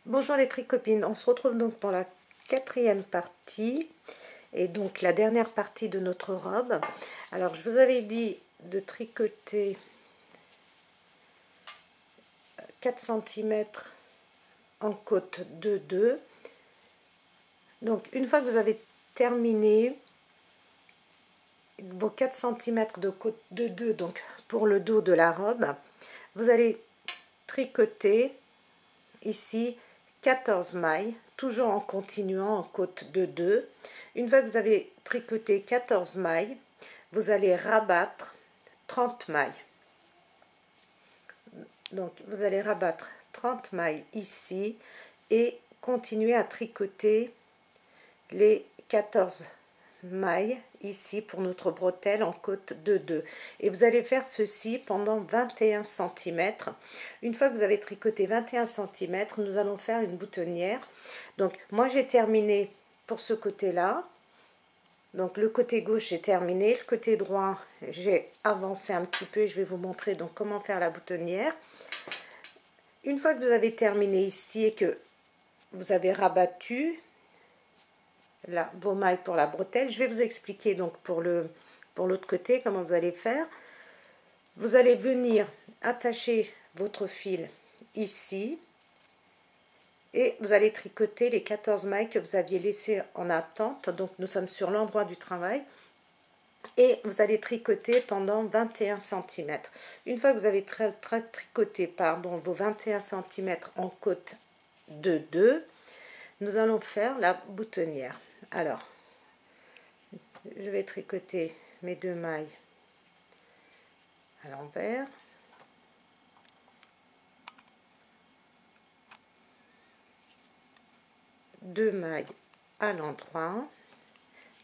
Bonjour les tricopines, on se retrouve donc pour la quatrième partie et donc la dernière partie de notre robe. Alors je vous avais dit de tricoter 4 cm en côte de 2. Donc une fois que vous avez terminé vos 4 cm de côte de 2, donc pour le dos de la robe, vous allez tricoter ici 14 mailles, toujours en continuant en côte de 2. Une fois que vous avez tricoté 14 mailles, vous allez rabattre 30 mailles. Donc vous allez rabattre 30 mailles ici et continuer à tricoter les 14 mailles ici pour notre bretelle en côte de 2. Et vous allez faire ceci pendant 21 cm. Une fois que vous avez tricoté 21 cm, nous allons faire une boutonnière. Donc moi j'ai terminé pour ce côté-là. Donc le côté gauche j'ai terminé, le côté droit j'ai avancé un petit peu et je vais vous montrer donc comment faire la boutonnière. Une fois que vous avez terminé ici et que vous avez rabattu là, vos mailles pour la bretelle, je vais vous expliquer donc pour l'autre côté comment vous allez faire. Vous allez venir attacher votre fil ici et vous allez tricoter les 14 mailles que vous aviez laissées en attente. Donc nous sommes sur l'endroit du travail et vous allez tricoter pendant 21 cm. Une fois que vous avez tricoté vos 21 cm en côte de 2, nous allons faire la boutonnière. Alors, je vais tricoter mes 2 mailles à l'envers. Deux mailles à l'endroit.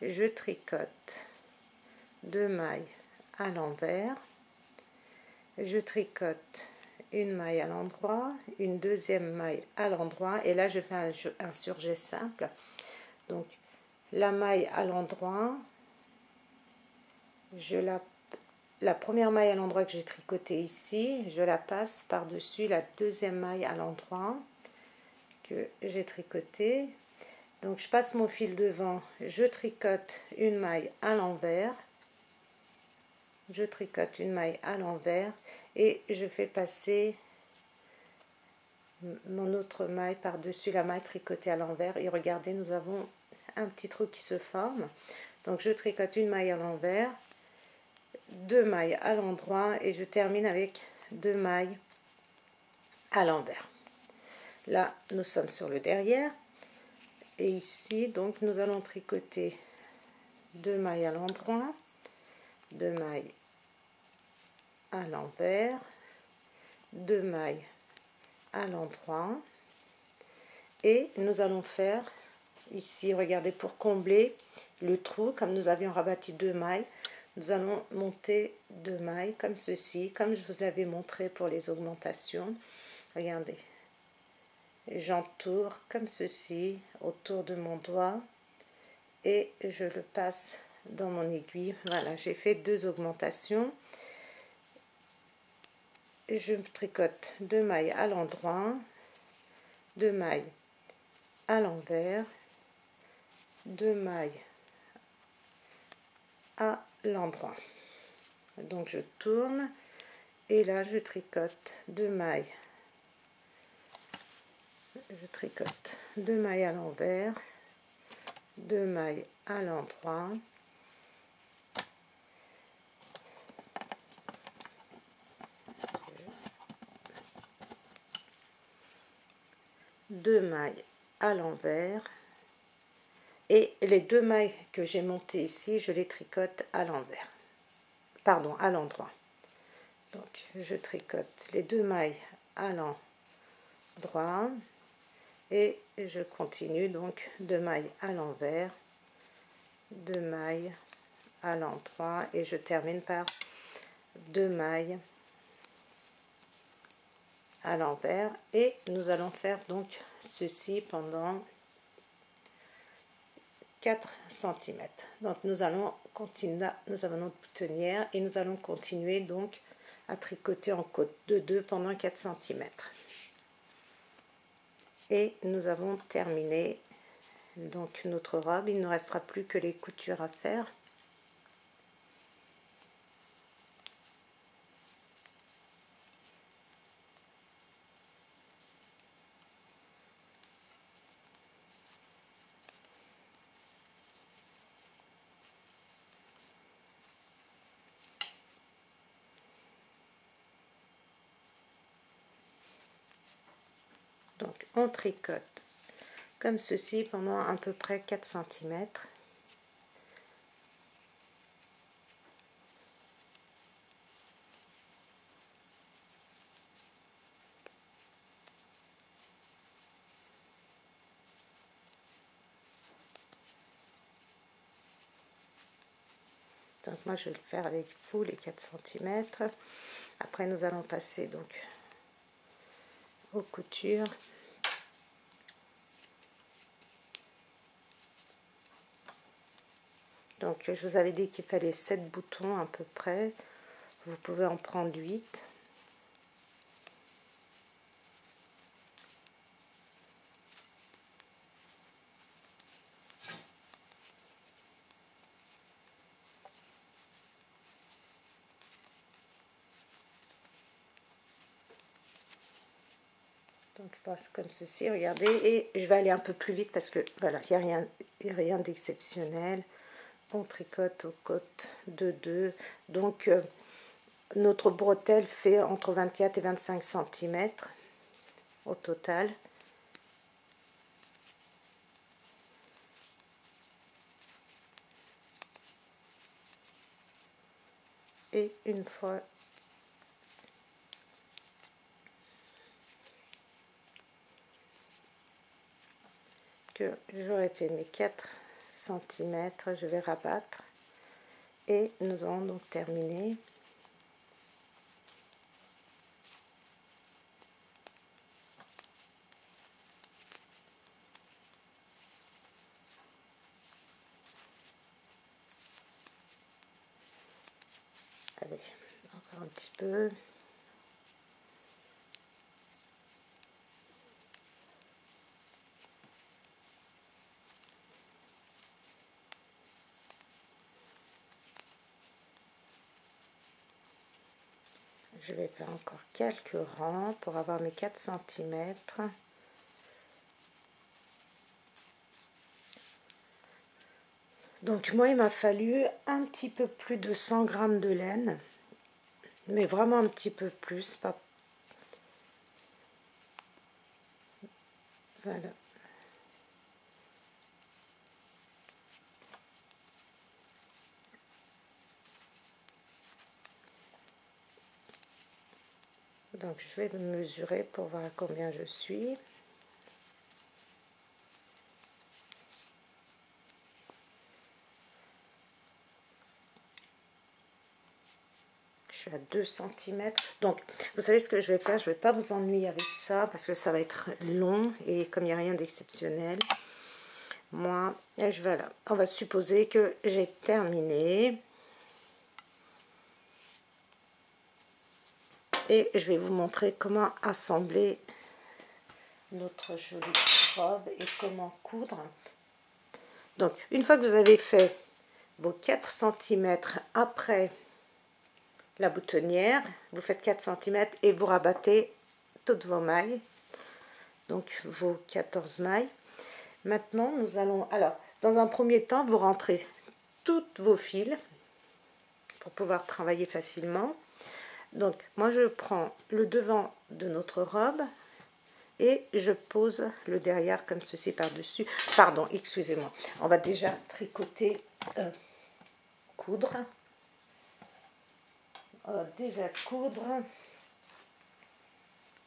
Je tricote 2 mailles à l'envers. Je tricote une maille à l'endroit, une deuxième maille à l'endroit et là je fais un surjet simple. Donc la maille à l'endroit, la première maille à l'endroit que j'ai tricotée ici, je la passe par dessus la deuxième maille à l'endroit que j'ai tricotée. Donc je passe mon fil devant, je tricote une maille à l'envers, je tricote une maille à l'envers et je fais passer mon autre maille par dessus la maille tricotée à l'envers et regardez, nous avons un petit trou qui se forme. Donc je tricote une maille à l'envers, 2 mailles à l'endroit et je termine avec 2 mailles à l'envers. Là nous sommes sur le derrière et ici donc nous allons tricoter 2 mailles à l'endroit, 2 mailles à l'envers, 2 mailles à l'endroit et nous allons faire ici, regardez, pour combler le trou, comme nous avions rabattu 2 mailles, nous allons monter 2 mailles comme ceci, comme je vous l'avais montré pour les augmentations. Regardez, j'entoure comme ceci autour de mon doigt et je le passe dans mon aiguille. Voilà, j'ai fait 2 augmentations. Je tricote 2 mailles à l'endroit, 2 mailles à l'envers, 2 mailles à l'endroit. Donc je tourne et là je tricote 2 mailles. Je tricote 2 mailles à l'envers, 2 mailles à l'endroit. Deux mailles à l'envers et les 2 mailles que j'ai montées ici je les tricote à l'envers, pardon, à l'endroit. Donc je tricote les 2 mailles à l'endroit et je continue, donc 2 mailles à l'envers, 2 mailles à l'endroit et je termine par 2 mailles à l'envers et nous allons faire donc ceci pendant 4 cm. Donc nous allons continuer, nous avons notre boutonnière et nous allons continuer donc à tricoter en côte de 2 pendant 4 cm. Et nous avons terminé donc notre robe. Il ne restera plus que les coutures à faire. Donc on tricote comme ceci pendant à peu près 4 cm. Donc moi je vais le faire avec vous les 4 cm. Après nous allons passer donc aux coutures. Donc je vous avais dit qu'il fallait 7 boutons à peu près. Vous pouvez en prendre 8. Donc je passe comme ceci, regardez, et je vais aller un peu plus vite parce que voilà, il n'y a rien d'exceptionnel. On tricote aux côtes de 2. Donc notre bretelle fait entre 24 et 25 cm au total. Et une fois que j'aurai fait mes 4 cm, je vais rabattre et nous allons donc terminer. Allez, encore un petit peu. Je vais faire encore quelques rangs pour avoir mes 4 cm. Donc moi il m'a fallu un petit peu plus de 100 g de laine, mais vraiment un petit peu plus, pas. Voilà. Donc je vais me mesurer pour voir combien je suis. Je suis à 2 cm. Donc vous savez ce que je vais faire, je ne vais pas vous ennuyer avec ça parce que ça va être long et comme il n'y a rien d'exceptionnel. Moi, et je vais là. On va supposer que j'ai terminé. Et je vais vous montrer comment assembler notre jolie robe et comment coudre. Donc une fois que vous avez fait vos 4 cm après la boutonnière, vous faites 4 cm et vous rabattez toutes vos mailles, donc vos 14 mailles. Maintenant nous allons, alors dans un premier temps vous rentrez toutes vos fils pour pouvoir travailler facilement. Donc moi je prends le devant de notre robe et je pose le derrière comme ceci par dessus. Pardon, excusez-moi, on va déjà tricoter, coudre. On va déjà coudre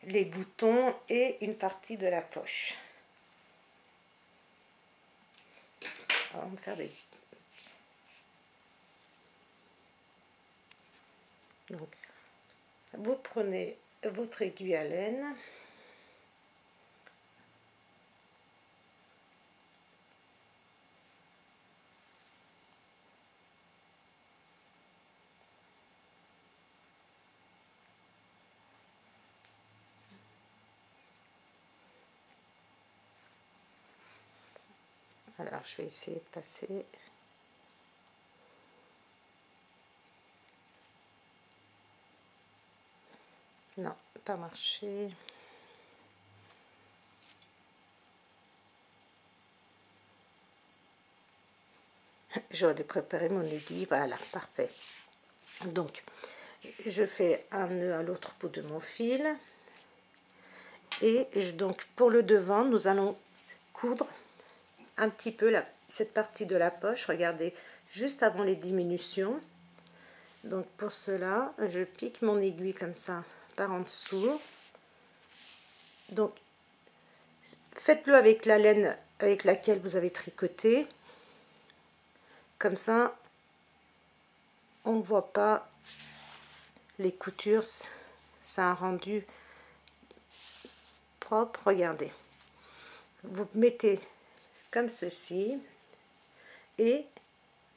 les boutons et une partie de la poche. Alors, on va faire des... Donc, vous prenez votre aiguille à laine. Alors je vais essayer de passer. Non, pas marché. J'aurais dû préparer mon aiguille. Voilà, parfait. Donc je fais un nœud à l'autre bout de mon fil. Et donc pour le devant, nous allons coudre un petit peu cette partie de la poche. Regardez, juste avant les diminutions. Donc pour cela, je pique mon aiguille comme ça par en dessous. Donc faites-le avec la laine avec laquelle vous avez tricoté. Comme ça, on ne voit pas les coutures. Ça a rendu propre. Regardez. Vous mettez comme ceci et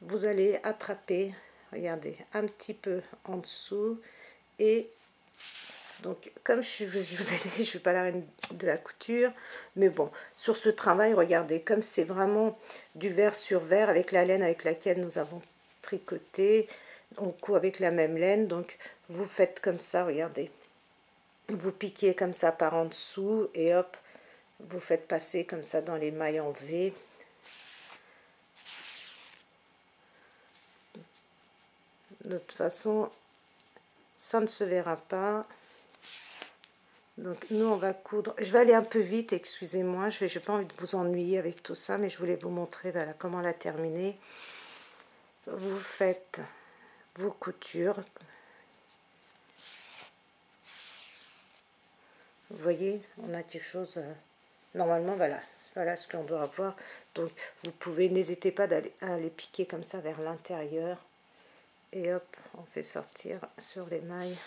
vous allez attraper, regardez, un petit peu en dessous. Et donc comme je vous ai dit, je ne suis pas la reine de la couture, mais bon, sur ce travail, regardez, comme c'est vraiment du vert sur vert avec la laine avec laquelle nous avons tricoté, on coud avec la même laine. Donc vous faites comme ça, regardez, vous piquez comme ça par en dessous et hop, vous faites passer comme ça dans les mailles en V. De toute façon, ça ne se verra pas. Donc nous on va coudre. Je vais aller un peu vite, excusez-moi, j'ai pas envie de vous ennuyer avec tout ça, mais je voulais vous montrer voilà, comment la terminer. Vous faites vos coutures. Vous voyez, on a quelque chose. Normalement, voilà ce qu'on doit avoir. Donc vous pouvez, n'hésitez pas à les piquer comme ça vers l'intérieur. Et hop, on fait sortir sur les mailles.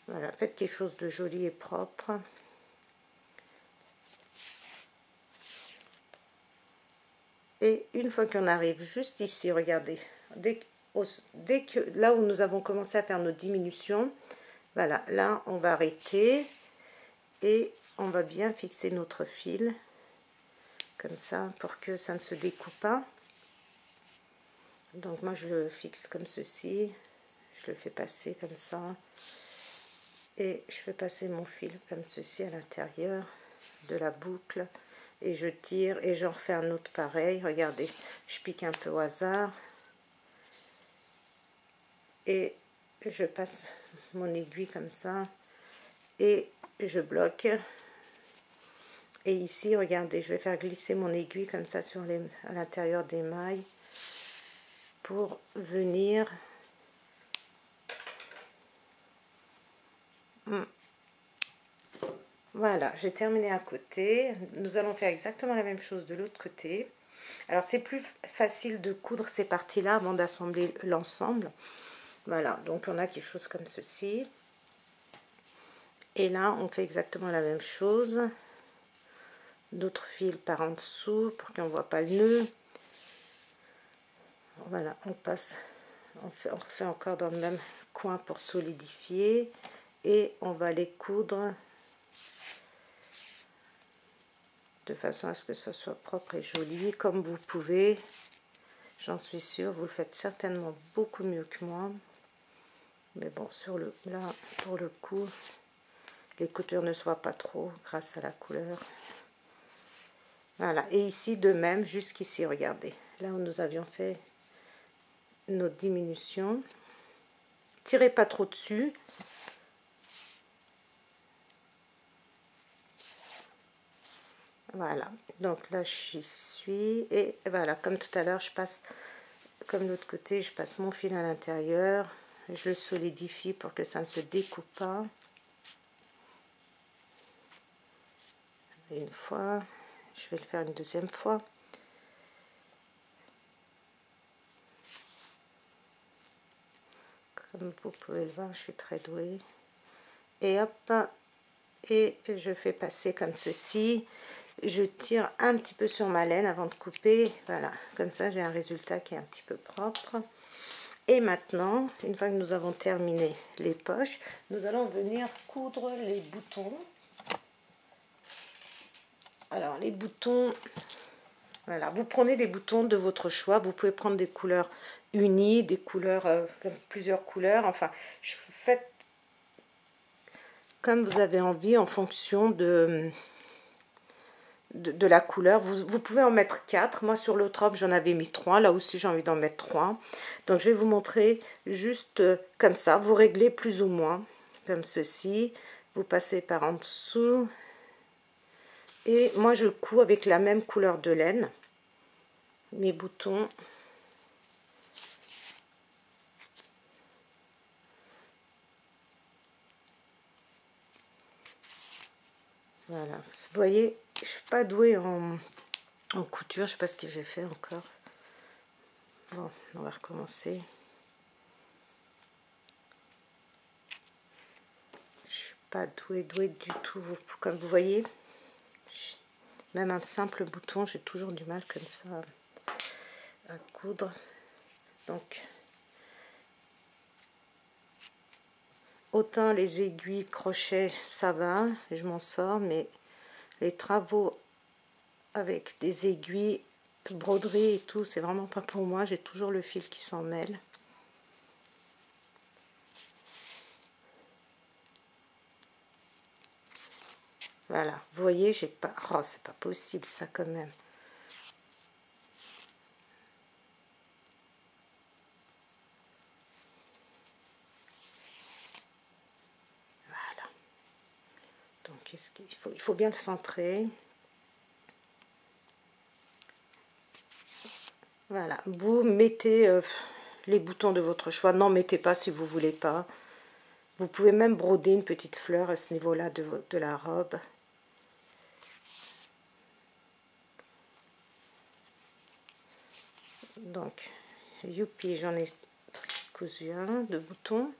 Voilà, faites quelque chose de joli et propre. Et une fois qu'on arrive juste ici, regardez, dès que là où nous avons commencé à faire nos diminutions, voilà, là on va arrêter et on va bien fixer notre fil comme ça pour que ça ne se découpe pas. Donc moi je le fixe comme ceci, je le fais passer comme ça et je fais passer mon fil comme ceci à l'intérieur de la boucle et je tire et j'en refais un autre pareil. Regardez, je pique un peu au hasard et je passe mon aiguille comme ça et je bloque. Et ici, regardez, je vais faire glisser mon aiguille comme ça sur à l'intérieur des mailles pour venir voilà, j'ai terminé un côté. Nous allons faire exactement la même chose de l'autre côté. Alors c'est plus facile de coudre ces parties là avant d'assembler l'ensemble. Voilà, donc on a quelque chose comme ceci. Et là on fait exactement la même chose. D'autres fils par en dessous pour qu'on ne voit pas le nœud. Voilà, on passe, on refait encore dans le même coin pour solidifier et on va les coudre de façon à ce que ça soit propre et joli comme vous pouvez. J'en suis sûre, vous le faites certainement beaucoup mieux que moi. Mais bon, là, pour le coup, les coutures ne se voient pas trop grâce à la couleur. Voilà, et ici de même, jusqu'ici, regardez. Là où nous avions fait notre diminution. Tirez pas trop dessus. Voilà, donc là j'y suis et voilà, comme tout à l'heure, je passe, comme l'autre côté, je passe mon fil à l'intérieur, je le solidifie pour que ça ne se découpe pas. Une fois, je vais le faire une deuxième fois. Comme vous pouvez le voir, je suis très douée. Et hop, et je fais passer comme ceci. Je tire un petit peu sur ma laine avant de couper. Voilà, comme ça j'ai un résultat qui est un petit peu propre. Et maintenant, une fois que nous avons terminé les poches, nous allons venir coudre les boutons. Alors les boutons, voilà, vous prenez des boutons de votre choix. Vous pouvez prendre des couleurs unies, des couleurs, comme plusieurs couleurs. Enfin, faites comme vous avez envie en fonction de la couleur. Vous pouvez en mettre 4. Moi, sur l'autre robe, j'en avais mis 3. Là aussi, j'ai envie d'en mettre 3. Donc, je vais vous montrer juste comme ça. Vous réglez plus ou moins comme ceci. Vous passez par en dessous. Et moi, je couds avec la même couleur de laine. Mes boutons. Voilà. Vous voyez, je suis pas douée en couture. Je sais pas ce que j'ai fait encore. Bon, on va recommencer. Je suis pas douée du tout. Comme vous voyez, même un simple bouton, j'ai toujours du mal comme ça à coudre. Donc, autant les aiguilles, crochets, ça va, je m'en sors, mais les travaux avec des aiguilles, broderie et tout, c'est vraiment pas pour moi. J'ai toujours le fil qui s'en mêle. Voilà, vous voyez, j'ai pas... Oh, c'est pas possible ça quand même. Voilà. Donc, qu'est-ce qu'il faut? Il faut bien le centrer. Voilà, vous mettez les boutons de votre choix. N'en mettez pas si vous voulez pas. Vous pouvez même broder une petite fleur à ce niveau-là de la robe. Donc, youpi, j'en ai cousu un de boutons.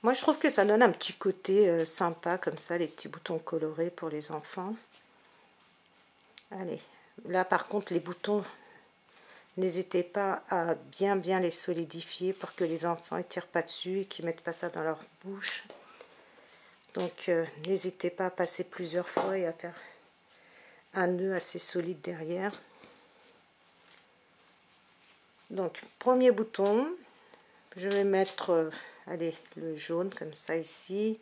Moi, je trouve que ça donne un petit côté sympa, comme ça, les petits boutons colorés pour les enfants. Allez, là, par contre, les boutons, n'hésitez pas à bien les solidifier pour que les enfants ne tirent pas dessus et qu'ils ne mettent pas ça dans leur bouche. Donc, n'hésitez pas à passer plusieurs fois et à faire un nœud assez solide derrière. Donc, premier bouton, je vais mettre, allez, le jaune comme ça ici.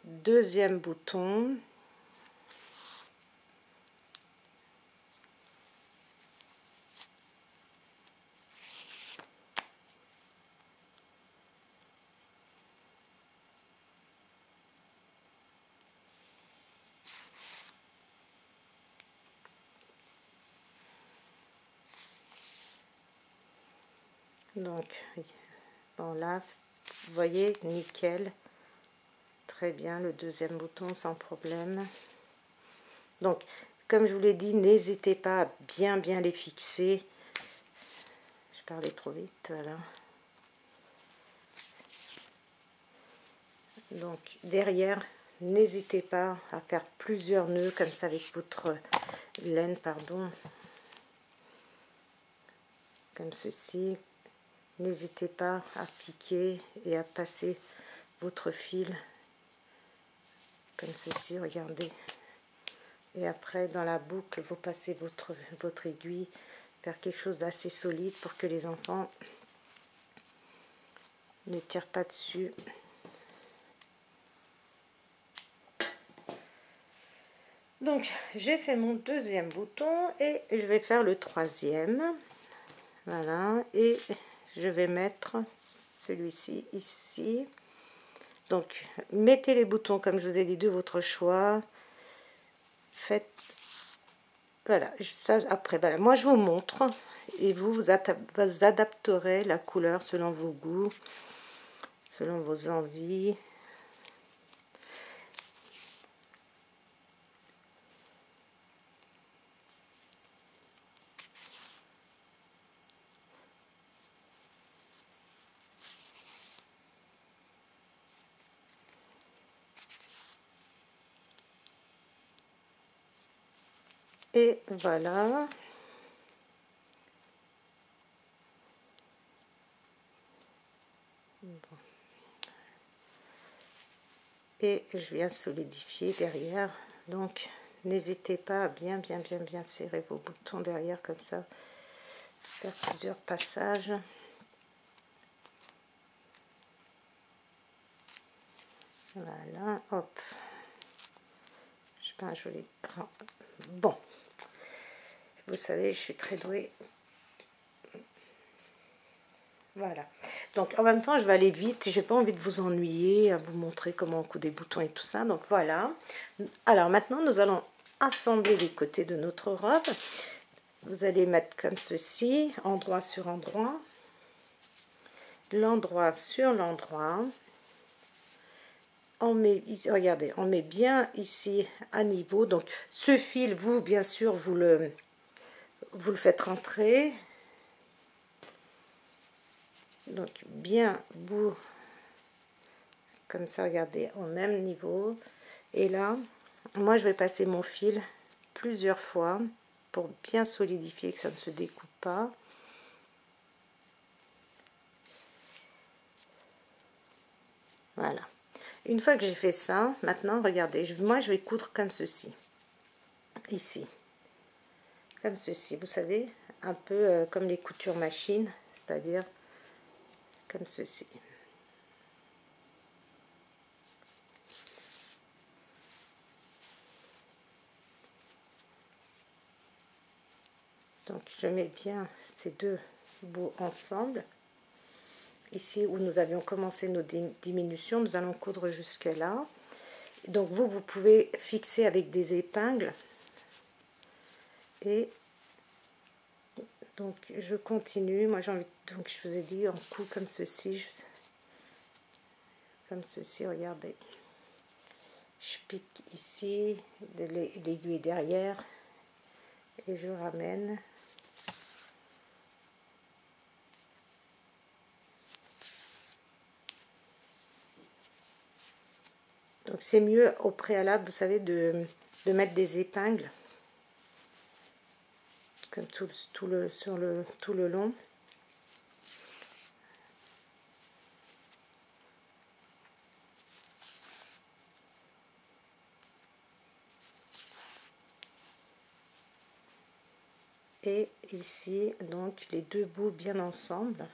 Deuxième bouton. Donc, bon là, vous voyez, nickel. Très bien, le deuxième bouton sans problème. Donc, comme je vous l'ai dit, n'hésitez pas à bien les fixer. Je parlais trop vite, voilà. Donc, derrière, n'hésitez pas à faire plusieurs nœuds comme ça avec votre laine, pardon. Comme ceci. N'hésitez pas à piquer et à passer votre fil comme ceci, regardez. Et après, dans la boucle, vous passez votre aiguille, faire quelque chose d'assez solide pour que les enfants ne tirent pas dessus. Donc, j'ai fait mon deuxième bouton et je vais faire le troisième. Voilà, et je vais mettre celui-ci ici. Donc, mettez les boutons, comme je vous ai dit, de votre choix. Faites, voilà, ça après, voilà. Moi, je vous montre et vous adapterez la couleur selon vos goûts, selon vos envies. Et voilà. Bon. Et je viens solidifier derrière. Donc, n'hésitez pas à bien serrer vos boutons derrière comme ça, faire plusieurs passages. Voilà, hop. Je fais un joli grand. Bon, vous savez, je suis très douée. Voilà. Donc en même temps, je vais aller vite. J'ai pas envie de vous ennuyer, à vous montrer comment on coud des boutons et tout ça. Donc voilà. Alors maintenant, nous allons assembler les côtés de notre robe. Vous allez mettre comme ceci, endroit sur endroit, l'endroit sur l'endroit. On met ici, regardez, on met bien ici à niveau. Donc ce fil, vous bien sûr, vous le faites rentrer. Donc bien bout comme ça, regardez, au même niveau. Et là, moi je vais passer mon fil plusieurs fois pour bien solidifier, que ça ne se découpe pas. Voilà. Une fois que j'ai fait ça, maintenant regardez, moi je vais coudre comme ceci, ici, comme ceci, vous savez, un peu comme les coutures machine, c'est-à-dire comme ceci. Donc je mets bien ces deux bouts ensemble. Ici où nous avions commencé nos diminutions, nous allons coudre jusque là. Donc vous pouvez fixer avec des épingles. Et donc je continue. Moi j'ai envie, donc je vous ai dit, on coud comme ceci. Comme ceci, regardez. Je pique ici, l'aiguille derrière. Et je ramène. Donc c'est mieux au préalable, vous savez, de mettre des épingles comme tout le long. Et ici, donc les deux bouts bien ensemble.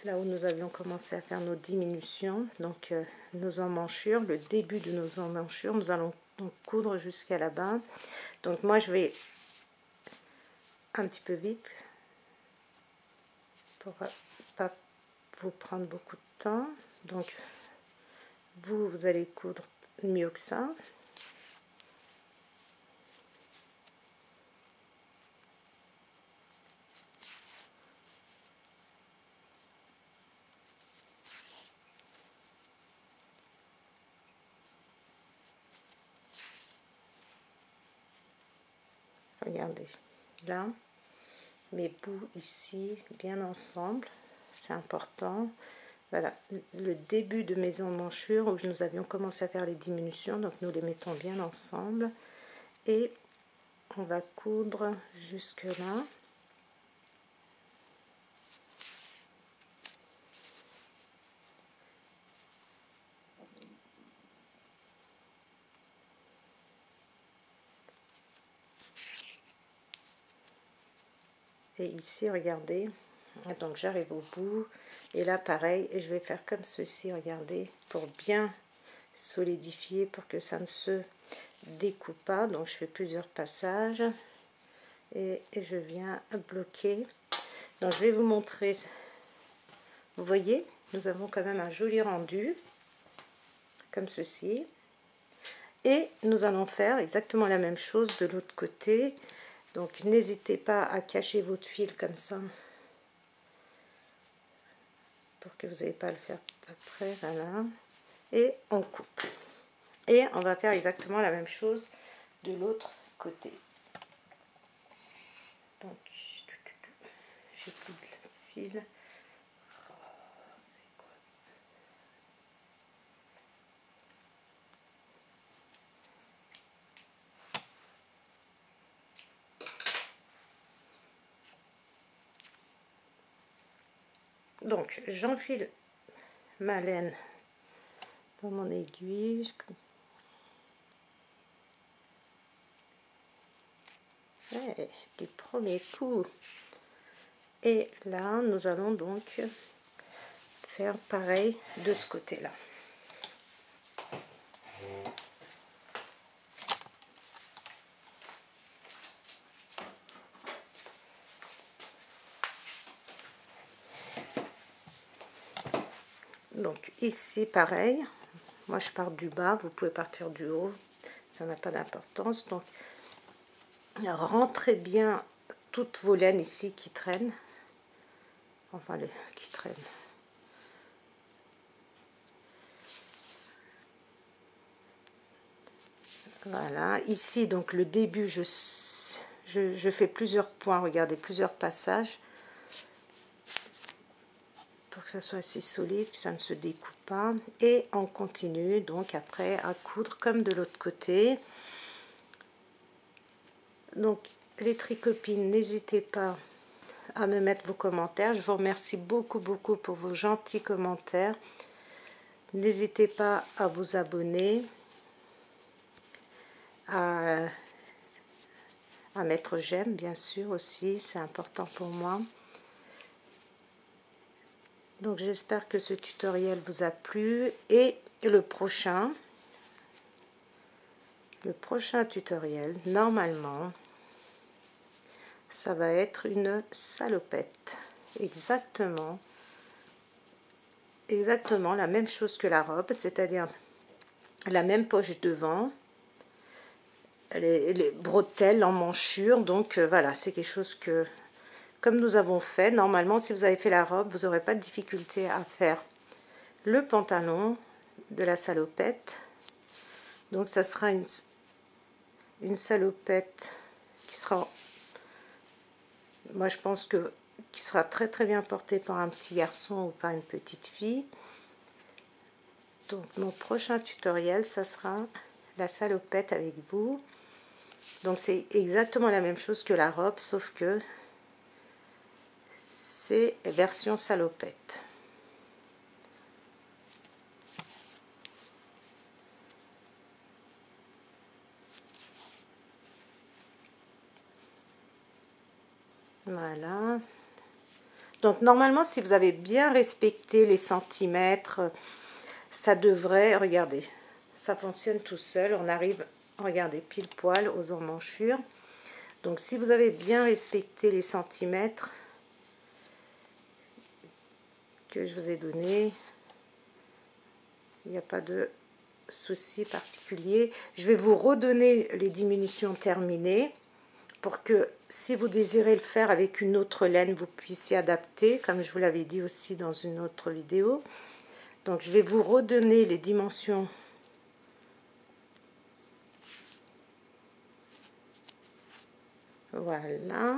Là où nous avions commencé à faire nos diminutions, donc nos emmanchures, le début de nos emmanchures, nous allons donc coudre jusqu'à là-bas. Donc moi je vais un petit peu vite pour pas vous prendre beaucoup de temps. Donc vous allez coudre mieux que ça. Regardez, là, mes bouts ici, bien ensemble, c'est important. Voilà, le début de mes emmanchures où nous avions commencé à faire les diminutions, donc nous les mettons bien ensemble. Et on va coudre jusque là. Et ici, regardez, donc j'arrive au bout. Et là, pareil, je vais faire comme ceci, regardez, pour bien solidifier, pour que ça ne se découpe pas. Donc, je fais plusieurs passages. Et je viens bloquer. Donc, je vais vous montrer. Vous voyez, nous avons quand même un joli rendu, comme ceci. Et nous allons faire exactement la même chose de l'autre côté. Donc n'hésitez pas à cacher votre fil comme ça pour que vous n'ayez pas à le faire après. Voilà. Et on coupe. Et on va faire exactement la même chose de l'autre côté. Donc j'ai plus de fil. Donc j'enfile ma laine dans mon aiguille. Ouais, du premier coup. Et là, nous allons donc faire pareil de ce côté-là. Donc ici, pareil. Moi, je pars du bas. Vous pouvez partir du haut. Ça n'a pas d'importance. Donc, rentrez bien toutes vos laines ici qui traînent. Enfin, qui traînent. Voilà. Ici, donc, le début, je fais plusieurs points. Regardez, plusieurs passages. Pour que ça soit assez solide, que ça ne se découpe pas. Et on continue, donc, après, à coudre comme de l'autre côté. Donc, les tricopines, n'hésitez pas à me mettre vos commentaires. Je vous remercie beaucoup pour vos gentils commentaires. N'hésitez pas à vous abonner, à mettre j'aime, bien sûr, aussi, c'est important pour moi. Donc j'espère que ce tutoriel vous a plu. Et le prochain tutoriel, normalement, ça va être une salopette. Exactement la même chose que la robe, c'est-à-dire la même poche devant, les bretelles en manchure. Donc voilà, c'est quelque chose que, comme nous avons fait, normalement si vous avez fait la robe, vous n'aurez pas de difficulté à faire le pantalon de la salopette. Donc ça sera une salopette qui sera, moi je pense que qui sera très bien portée par un petit garçon ou par une petite fille. Donc mon prochain tutoriel, ça sera la salopette avec vous. Donc c'est exactement la même chose que la robe, sauf que c'est version salopette. Voilà. Donc normalement, si vous avez bien respecté les centimètres, ça devrait, regardez, ça fonctionne tout seul. On arrive, regardez, pile poil aux emmanchures. Donc si vous avez bien respecté les centimètres que je vous ai donnés, il n'y a pas de souci particulier. Je vais vous redonner les diminutions terminées pour que si vous désirez le faire avec une autre laine, vous puissiez adapter, comme je vous l'avais dit aussi dans une autre vidéo. Donc je vais vous redonner les dimensions . Voilà.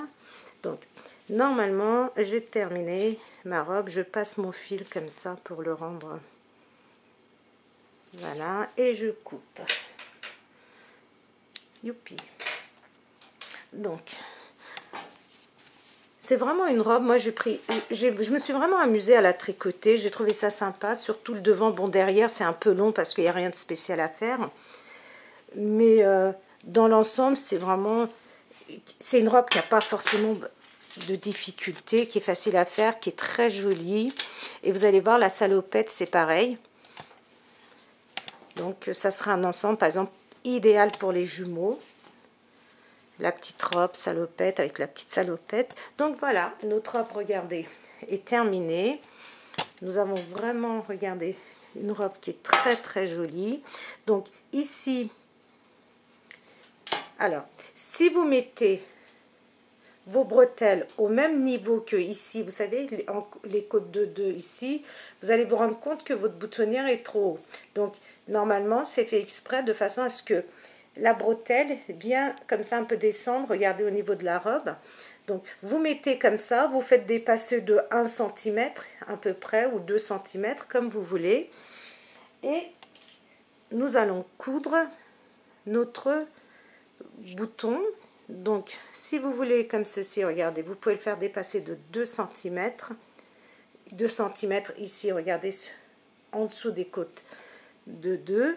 Donc normalement j'ai terminé ma robe. Je passe mon fil comme ça pour le rendre. Voilà. Et je coupe. Youpi. Donc c'est vraiment une robe. Moi je me suis vraiment amusée à la tricoter. J'ai trouvé ça sympa, surtout le devant. Bon, derrière c'est un peu long parce qu'il n'y a rien de spécial à faire, mais dans l'ensemble c'est vraiment, c'est une robe qui n'a pas forcément de difficulté, qui est facile à faire, qui est très jolie. Et vous allez voir, la salopette c'est pareil. Donc ça sera un ensemble par exemple idéal pour les jumeaux. La petite robe salopette avec la petite salopette. Donc voilà, notre robe, regardez, est terminée. Nous avons vraiment, regardez, une robe qui est très jolie. Donc ici, alors, si vous mettez vos bretelles au même niveau que ici, vous savez, les côtes de 2 ici, vous allez vous rendre compte que votre boutonnière est trop haut. Donc normalement, c'est fait exprès de façon à ce que la bretelle vient comme ça un peu descendre, regardez au niveau de la robe. Donc vous mettez comme ça, vous faites dépasser de 1 cm à peu près ou 2 cm comme vous voulez. Et nous allons coudre notre bouton. Donc si vous voulez comme ceci, regardez, vous pouvez le faire dépasser de 2 cm. 2 cm ici, regardez, en dessous des côtes de 2.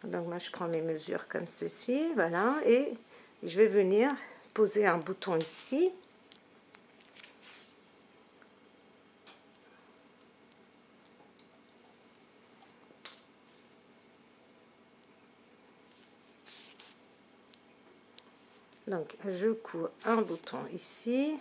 Donc moi je prends mes mesures comme ceci, voilà, et je vais venir poser un bouton ici. Donc je couds un bouton ici.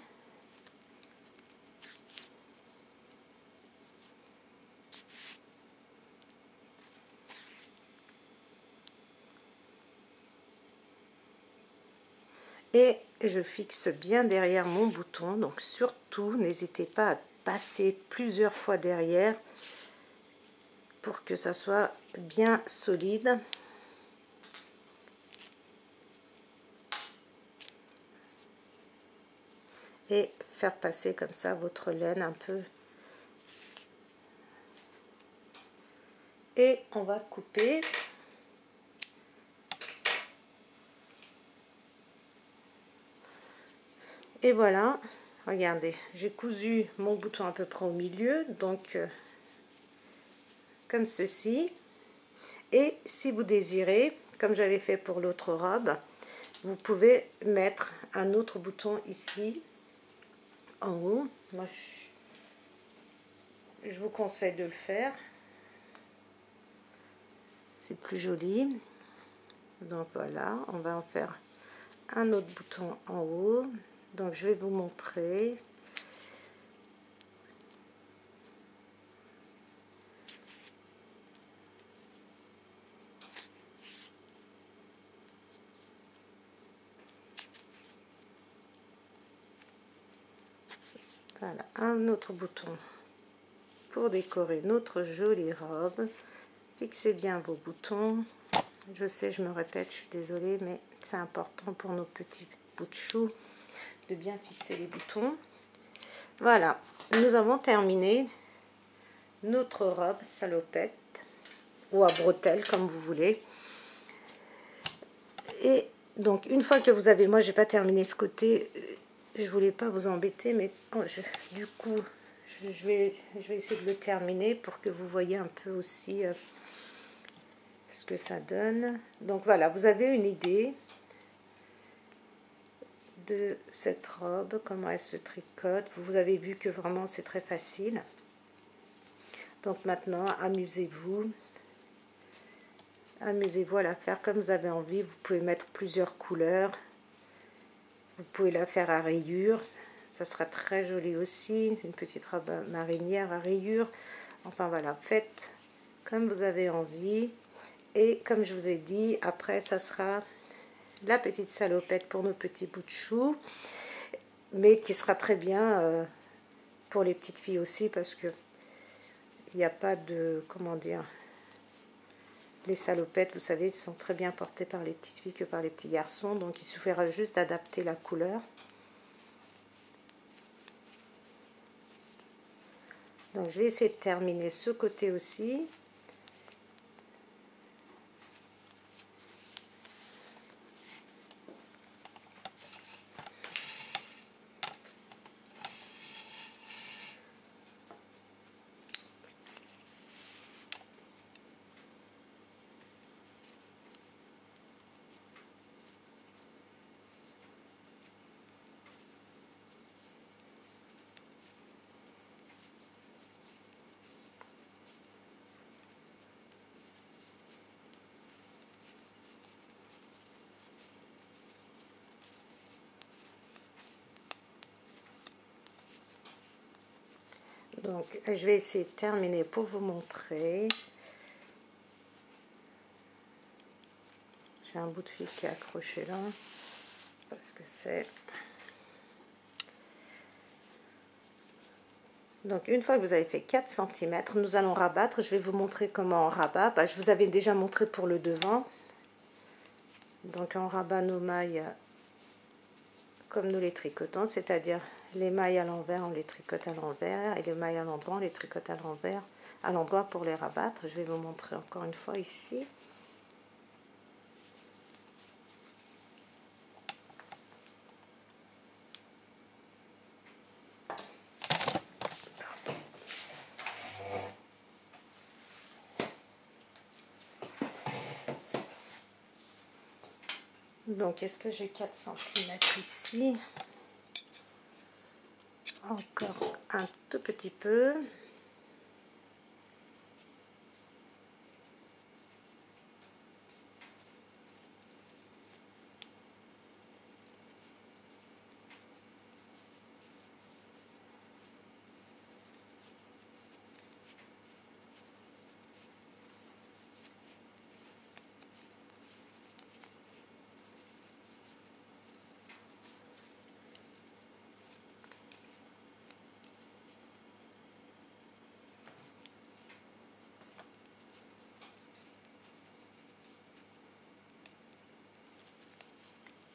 Et je fixe bien derrière mon bouton, donc surtout n'hésitez pas à passer plusieurs fois derrière pour que ça soit bien solide. Et faire passer comme ça votre laine un peu. Et on va couper. Et voilà, regardez, j'ai cousu mon bouton à peu près au milieu, donc comme ceci. Et si vous désirez, comme j'avais fait pour l'autre robe, vous pouvez mettre un autre bouton ici en haut. Moi je vous conseille de le faire, c'est plus joli. Donc voilà, on va en faire un autre bouton en haut. Donc je vais vous montrer. Voilà, un autre bouton pour décorer notre jolie robe. Fixez bien vos boutons. Je sais, je me répète, je suis désolée, mais c'est important pour nos petits bouts de chou de bien fixer les boutons. Voilà, nous avons terminé notre robe salopette ou à bretelles comme vous voulez. Et donc une fois que vous avez, moi j'ai pas terminé ce côté, je voulais pas vous embêter, mais du coup je vais essayer de le terminer pour que vous voyez un peu aussi ce que ça donne. Donc voilà, vous avez une idée de cette robe, comment elle se tricote. Vous avez vu que vraiment c'est très facile. Donc maintenant amusez-vous à la faire comme vous avez envie. Vous pouvez mettre plusieurs couleurs, vous pouvez la faire à rayures, ça sera très joli aussi, une petite robe marinière à rayures. Enfin voilà, faites comme vous avez envie. Et comme je vous ai dit, après ça sera la petite salopette pour nos petits bouts de chou, mais qui sera très bien pour les petites filles aussi, parce que il n'y a pas de, comment dire, les salopettes, vous savez, sont très bien portées par les petites filles que par les petits garçons, donc il suffira juste d'adapter la couleur. Donc je vais essayer de terminer ce côté aussi. Donc je vais essayer de terminer pour vous montrer. J'ai un bout de fil qui est accroché là, parce que c'est... Donc une fois que vous avez fait 4 cm, nous allons rabattre. Je vais vous montrer comment on rabat. Je vous avais déjà montré pour le devant. Donc on rabat nos mailles comme nous les tricotons, c'est-à-dire les mailles à l'envers, on les tricote à l'envers, et les mailles à l'endroit, on les tricote à l'envers, à l'endroit pour les rabattre. Je vais vous montrer encore une fois ici. Donc est-ce que j'ai 4 cm ici? Encore un tout petit peu.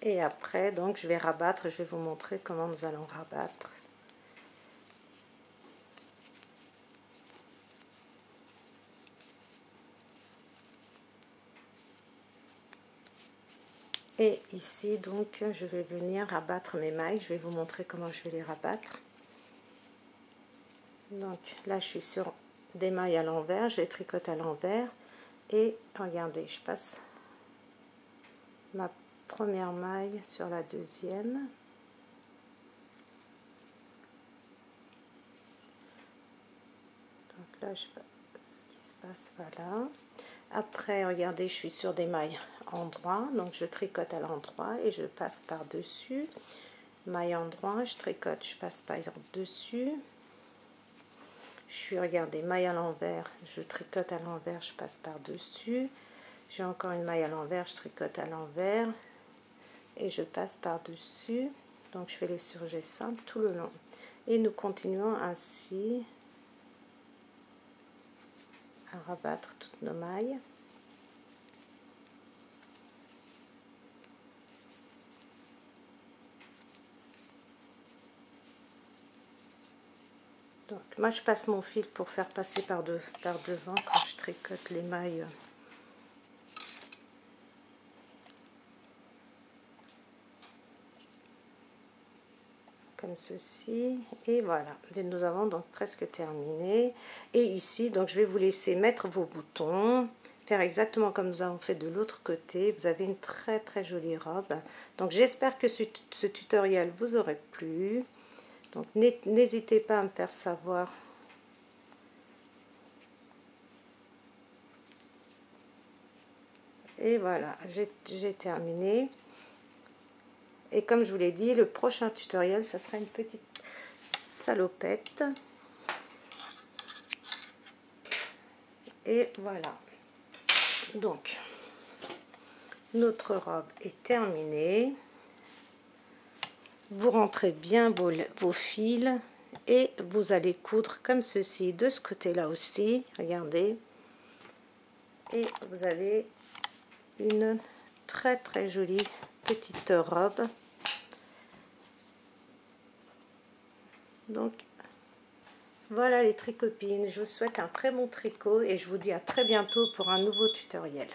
Et après, donc, je vais rabattre. Je vais vous montrer comment nous allons rabattre. Et ici, donc, je vais venir rabattre mes mailles. Je vais vous montrer comment je vais les rabattre. Donc, là, je suis sur des mailles à l'envers. Je les tricote à l'envers. Et regardez, je passe ma première maille sur la deuxième. Donc là, je sais pas ce qui se passe, voilà. Après, regardez, je suis sur des mailles endroit, donc je tricote à l'endroit et je passe par dessus. Maille endroit, je tricote, je passe par dessus. Je suis, regardez, maille à l'envers, je tricote à l'envers, je passe par dessus. J'ai encore une maille à l'envers, je tricote à l'envers et je passe par dessus. Donc je fais le surjet simple tout le long et nous continuons ainsi à rabattre toutes nos mailles. Donc moi je passe mon fil pour faire passer par devant quand je tricote les mailles. Comme ceci, et voilà, et nous avons donc presque terminé. Et ici, donc je vais vous laisser mettre vos boutons, faire exactement comme nous avons fait de l'autre côté. Vous avez une très jolie robe. Donc j'espère que ce tutoriel vous aurait plu. Donc n'hésitez pas à me faire savoir et voilà, j'ai terminé. Et comme je vous l'ai dit, le prochain tutoriel, ça sera une petite salopette. Et voilà. Donc, notre robe est terminée. Vous rentrez bien vos fils et vous allez coudre comme ceci de ce côté-là aussi. Regardez. Et vous avez une très jolie petite robe. Donc, voilà les tricopines. Je vous souhaite un très bon tricot et je vous dis à très bientôt pour un nouveau tutoriel.